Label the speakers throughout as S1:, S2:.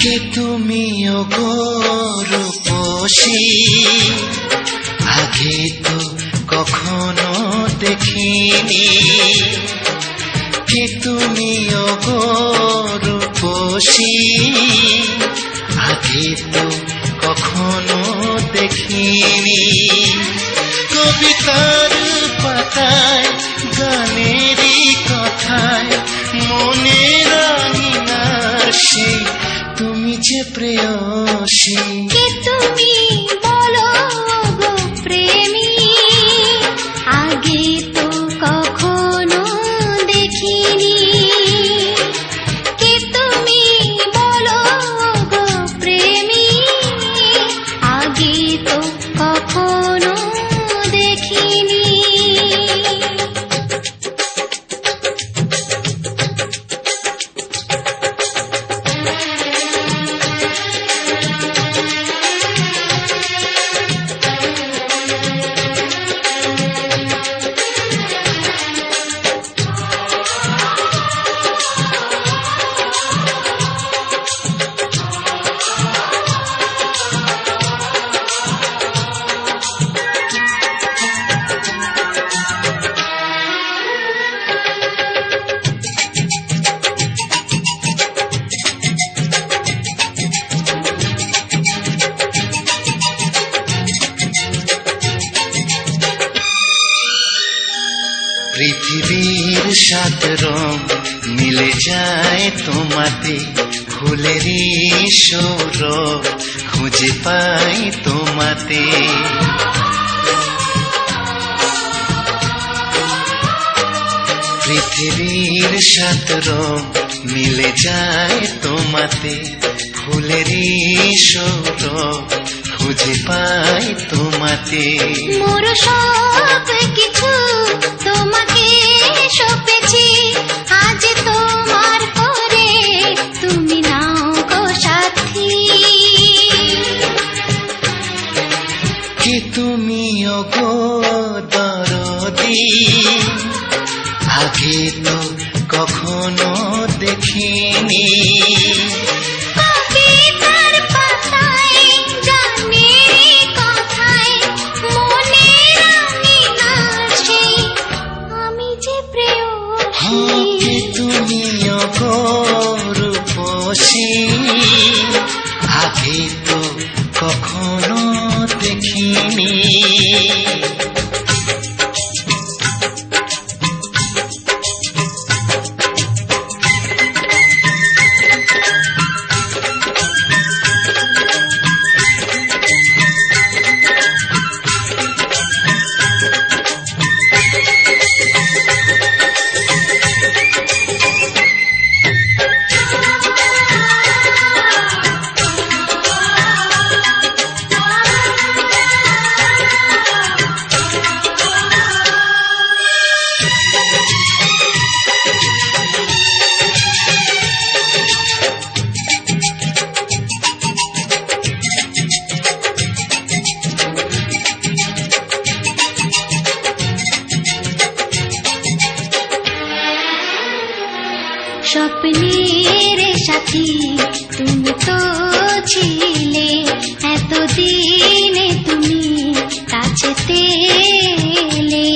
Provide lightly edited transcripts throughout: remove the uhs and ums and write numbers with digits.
S1: কে তুমি ওগো রূপসী, আগে তো কখনো দেখিনি। কে তুমি ওগো রূপসী, আগে তো কখনো দেখিনি। কবিতার পাতায় গানেরই কথায় মনে রাঙি না সে তুমি যে প্রেয়সী।
S2: কে তুমি বলো গো প্রেমী, আগে তো কখনো দেখিনি। কে তুমি বলো গো প্রেমী, আগে তো কখনো দেখিনি।
S1: পৃথিবীর সাত রং মিলে যায় তোমাতে, ফুলেরই সৌরভ খুঁজে পাই তোমাতে। পৃথিবীর সাত রং মিলে যায় তোমাতে, ফুলেরই সৌরভ খুঁজে পাই তোমাতে।
S2: মোর সব কিছু তোমাকে সঁপেছি, আজ তোমার পরে তুমি নাও গো সাথী।
S1: কে তুমি ওগো দরদি, আগে তো কখনো দেখিনি।
S2: কবিতার পাতায় গানেরই কথায় মনে রাঙি না সেই আমি যে প্রেয়সী।
S1: কে তুমি ওগো রূপসী, আগে তো কখনো দেখিনি।
S2: স্বপ্নের সাথী তুমি তো ছিলে, এতদিনে তুমি কাছেতে এলে।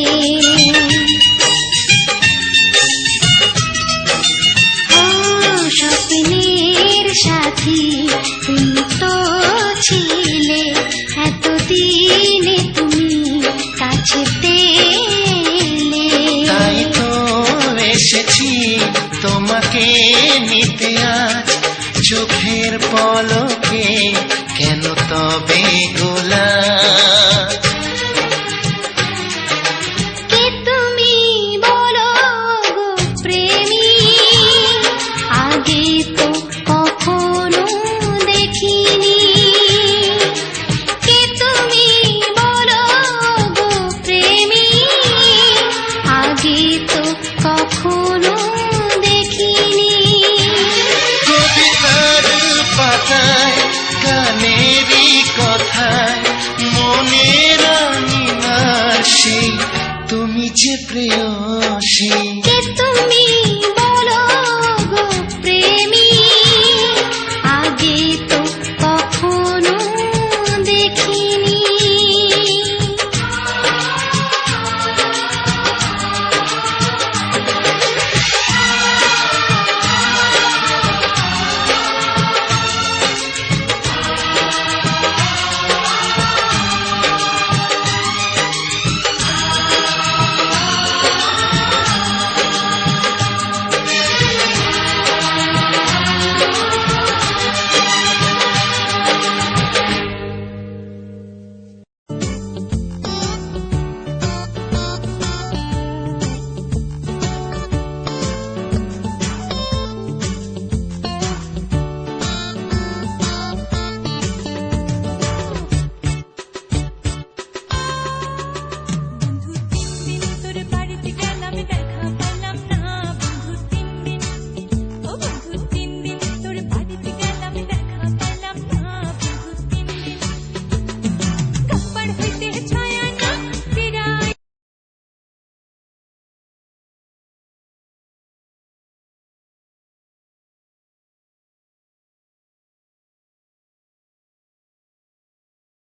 S2: ও স্বপ্নের সাথী তুমি তো ছিলে, এতদিনে তুমি কাছেতে এলে।
S1: তাই তো এসেছি তোমাকে নিতে আজ, চোখের পলকে কেন তবে গোলা।
S2: কে তুমি বলো গো প্রেমী, আগে তো কখনো দেখিনি। কে তুমি বলো গো প্রেমী, আগে তো কখনো দেখিনি।
S1: কবিতার পাতায় গানেরই কথায় মনে রাঙি না সেই তুমি যে প্রেয়সী।